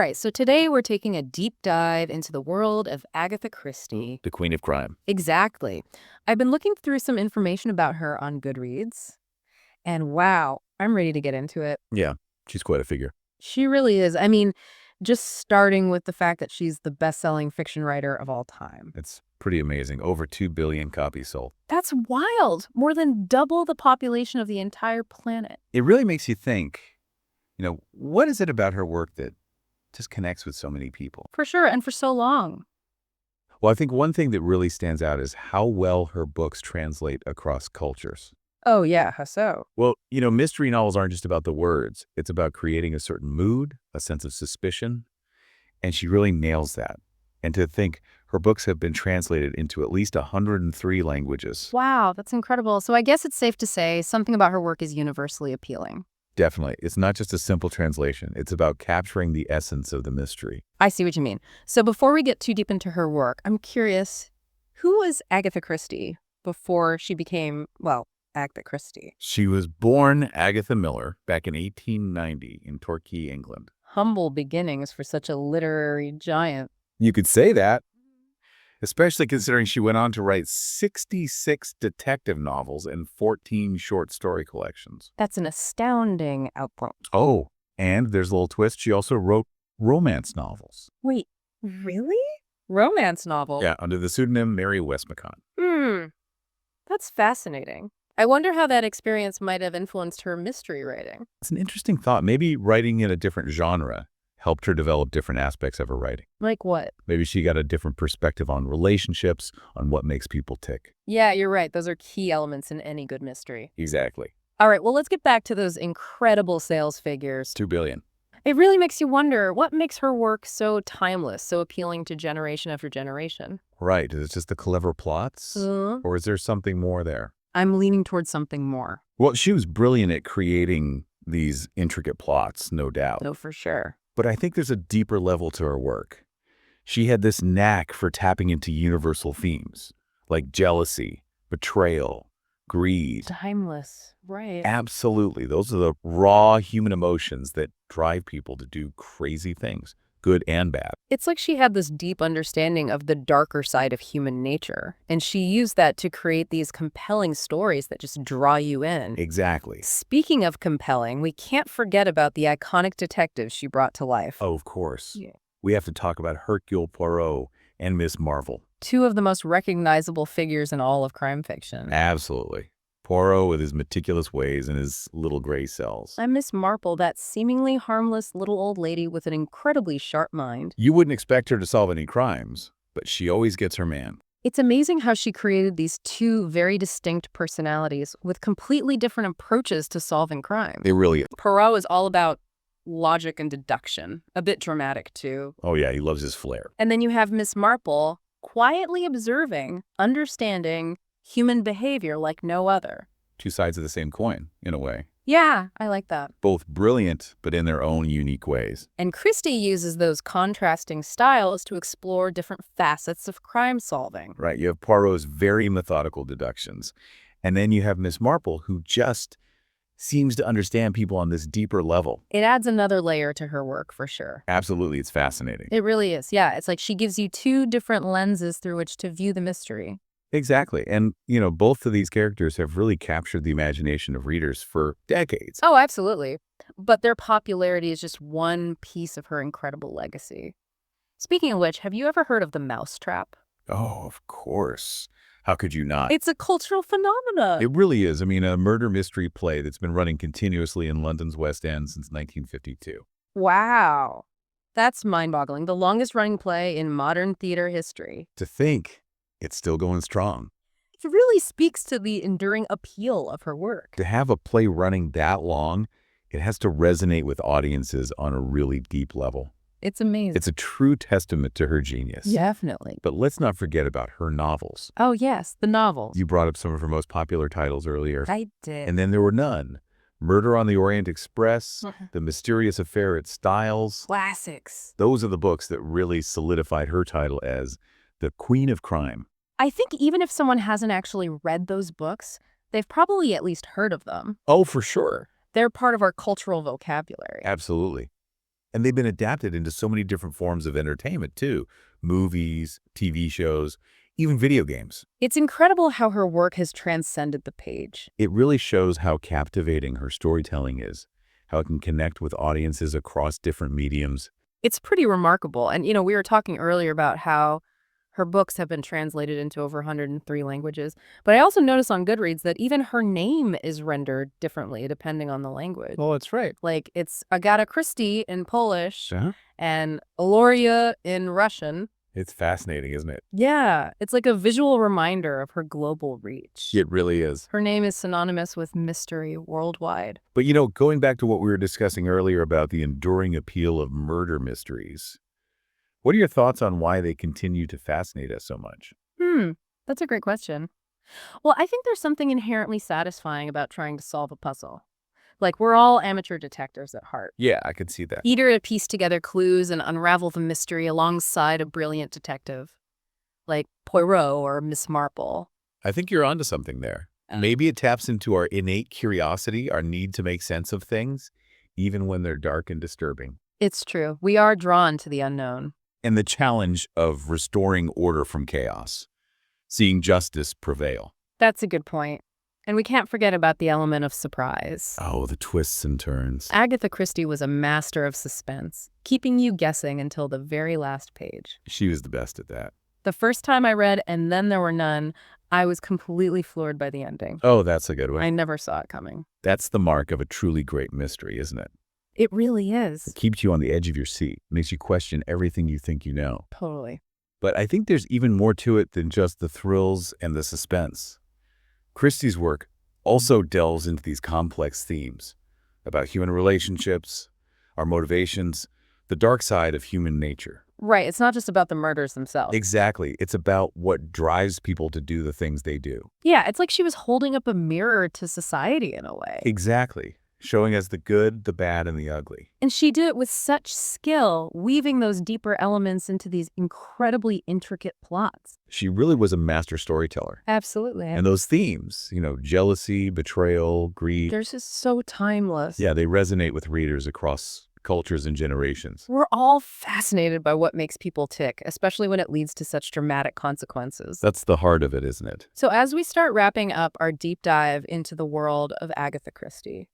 right, so today we're taking a deep dive into the world of Agatha Christie. The Queen of Crime. Exactly. I've been looking through some information about her on Goodreads, and wow, I'm ready to get into it. Yeah, she's quite a figure. She really is. I mean, just starting with the fact that she's the best-selling fiction writer of all time. It's pretty amazing. Over 2 billion copies sold. That's wild. More than double the population of the entire planet. It really makes you think, what is it about her work that just connects with so many people? For sure, and for so long. Well, I think one thing that really stands out is how well her books translate across cultures. Oh, yeah, how so? Well, mystery novels aren't just about the words. It's about creating a certain mood, a sense of suspicion, and she really nails that. And to think her books have been translated into at least 103 languages. Wow, that's incredible. So I guess it's safe to say something about her work is universally appealing. Definitely. It's not just a simple translation. It's about capturing the essence of the mystery. I see what you mean. So before we get too deep into her work, I'm curious, who was Agatha Christie before she became, Agatha Christie? She was born Agatha Miller back in 1890 in Torquay, England. Humble beginnings for such a literary giant. You could say that, especially considering she went on to write 66 detective novels and 14 short story collections. That's an astounding output. Oh, and there's a little twist. She also wrote romance novels. Wait, really? Romance novel? Yeah, under the pseudonym Mary Westmacott. That's fascinating. I wonder how that experience might have influenced her mystery writing. It's an interesting thought. Maybe writing in a different genre helped her develop different aspects of her writing. Like what? Maybe she got a different perspective on relationships, on what makes people tick. Yeah, you're right. Those are key elements in any good mystery. Exactly. All right, well, let's get back to those incredible sales figures. 2 billion. It really makes you wonder, what makes her work so timeless, so appealing to generation after generation? Right. Is it just the clever plots? Or is there something more there? I'm leaning towards something more. Well, she was brilliant at creating these intricate plots, no doubt. Oh, for sure. But I think there's a deeper level to her work. She had this knack for tapping into universal themes, like jealousy, betrayal, greed. Timeless, right. Absolutely. Those are the raw human emotions that drive people to do crazy things, good and bad. It's like she had this deep understanding of the darker side of human nature, and she used that to create these compelling stories that just draw you in. Exactly. Speaking of compelling, we can't forget about the iconic detectives she brought to life. Oh, of course. Yeah. We have to talk about Hercule Poirot and Miss Marple. Two of the most recognizable figures in all of crime fiction. Absolutely. Poirot with his meticulous ways and his little gray cells. And Miss Marple, that seemingly harmless little old lady with an incredibly sharp mind. You wouldn't expect her to solve any crimes, but she always gets her man. It's amazing how she created these two very distinct personalities with completely different approaches to solving crime. It really is. Poirot is all about logic and deduction, a bit dramatic too. Oh yeah, he loves his flair. And then you have Miss Marple quietly observing, understanding human behavior like no other. Two sides of the same coin, in a way. Yeah, I like that. Both brilliant, but in their own unique ways. And Christie uses those contrasting styles to explore different facets of crime solving. Right, you have Poirot's very methodical deductions. And then you have Miss Marple, who just seems to understand people on this deeper level. It adds another layer to her work, for sure. Absolutely, it's fascinating. It really is, yeah. It's like she gives you two different lenses through which to view the mystery. Exactly. And, both of these characters have really captured the imagination of readers for decades. Oh, absolutely. But their popularity is just one piece of her incredible legacy. Speaking of which, have you ever heard of the Mousetrap? Oh, of course. How could you not? It's a cultural phenomenon. It really is. I mean, a murder mystery play that's been running continuously in London's West End since 1952. Wow. That's mind-boggling. The longest-running play in modern theater history. To think it's still going strong. It really speaks to the enduring appeal of her work. To have a play running that long, it has to resonate with audiences on a really deep level. It's amazing. It's a true testament to her genius. Definitely. But let's not forget about her novels. Oh, yes, the novels. You brought up some of her most popular titles earlier. I did. And then there were none. Murder on the Orient Express, The Mysterious Affair at Styles. Classics. Those are the books that really solidified her title as the Queen of Crime. I think even if someone hasn't actually read those books, they've probably at least heard of them. Oh, for sure. They're part of our cultural vocabulary. Absolutely. And they've been adapted into so many different forms of entertainment, too. Movies, TV shows, even video games. It's incredible how her work has transcended the page. It really shows how captivating her storytelling is, how it can connect with audiences across different mediums. It's pretty remarkable. And, we were talking earlier about how her books have been translated into over 103 languages. But I also noticed on Goodreads that even her name is rendered differently depending on the language. Oh, that's right. Like, it's Agatha Christie in Polish Uh-huh. and Aloria in Russian. It's fascinating, isn't it? Yeah, it's like a visual reminder of her global reach. It really is. Her name is synonymous with mystery worldwide. But, going back to what we were discussing earlier about the enduring appeal of murder mysteries, what are your thoughts on why they continue to fascinate us so much? That's a great question. Well, I think there's something inherently satisfying about trying to solve a puzzle. Like, we're all amateur detectives at heart. Yeah, I could see that. Eager to piece together clues and unravel the mystery alongside a brilliant detective, like Poirot or Miss Marple. I think you're onto something there. Maybe it taps into our innate curiosity, our need to make sense of things, even when they're dark and disturbing. It's true. We are drawn to the unknown. And the challenge of restoring order from chaos, seeing justice prevail. That's a good point. And we can't forget about the element of surprise. Oh, the twists and turns. Agatha Christie was a master of suspense, keeping you guessing until the very last page. She was the best at that. The first time I read And Then There Were None, I was completely floored by the ending. Oh, that's a good one. I never saw it coming. That's the mark of a truly great mystery, isn't it? It really is. It keeps you on the edge of your seat, makes you question everything you think you know. Totally. But I think there's even more to it than just the thrills and the suspense. Christie's work also delves into these complex themes about human relationships, our motivations, the dark side of human nature. Right. It's not just about the murders themselves. Exactly. It's about what drives people to do the things they do. Yeah, it's like she was holding up a mirror to society in a way. Exactly. Showing us the good, the bad, and the ugly. And she did it with such skill, weaving those deeper elements into these incredibly intricate plots. She really was a master storyteller. Absolutely. And those themes, jealousy, betrayal, greed. They're just so timeless. Yeah, they resonate with readers across cultures and generations. We're all fascinated by what makes people tick, especially when it leads to such dramatic consequences. That's the heart of it, isn't it? So as we start wrapping up our deep dive into the world of Agatha Christie,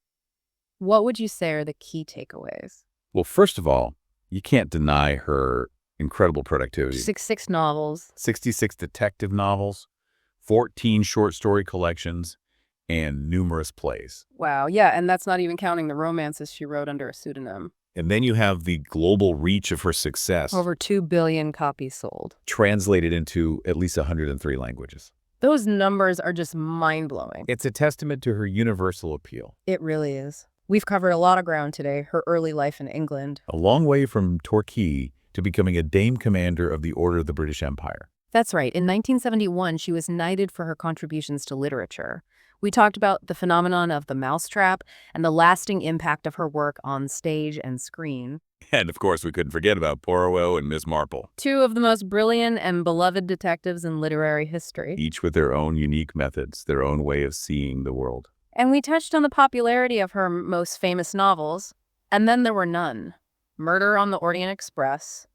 what would you say are the key takeaways? Well, first of all, you can't deny her incredible productivity. 66 novels. 66 detective novels, 14 short story collections, and numerous plays. Wow, yeah, and that's not even counting the romances she wrote under a pseudonym. And then you have the global reach of her success. Over 2 billion copies sold. Translated into at least 103 languages. Those numbers are just mind-blowing. It's a testament to her universal appeal. It really is. We've covered a lot of ground today, her early life in England. A long way from Torquay to becoming a Dame Commander of the Order of the British Empire. That's right. In 1971, she was knighted for her contributions to literature. We talked about the phenomenon of the Mousetrap and the lasting impact of her work on stage and screen. And of course, we couldn't forget about Poirot and Miss Marple. Two of the most brilliant and beloved detectives in literary history. Each with their own unique methods, their own way of seeing the world. And we touched on the popularity of her most famous novels. And Then There Were None, Murder on the Orient Express,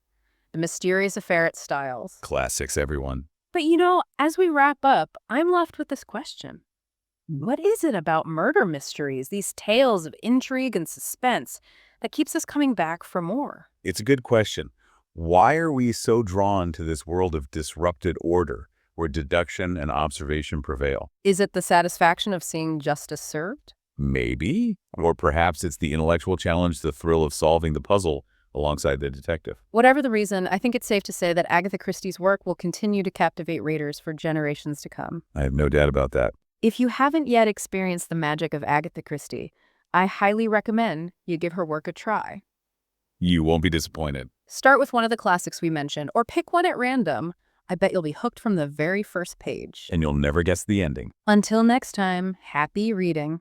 The Mysterious Affair at Styles. Classics, everyone. But as we wrap up, I'm left with this question. What is it about murder mysteries, these tales of intrigue and suspense, that keeps us coming back for more? It's a good question. Why are we so drawn to this world of disrupted order, where deduction and observation prevail? Is it the satisfaction of seeing justice served? Maybe. Or perhaps it's the intellectual challenge, the thrill of solving the puzzle alongside the detective. Whatever the reason, I think it's safe to say that Agatha Christie's work will continue to captivate readers for generations to come. I have no doubt about that. If you haven't yet experienced the magic of Agatha Christie, I highly recommend you give her work a try. You won't be disappointed. Start with one of the classics we mentioned, or pick one at random. I bet you'll be hooked from the very first page. And you'll never guess the ending. Until next time, happy reading.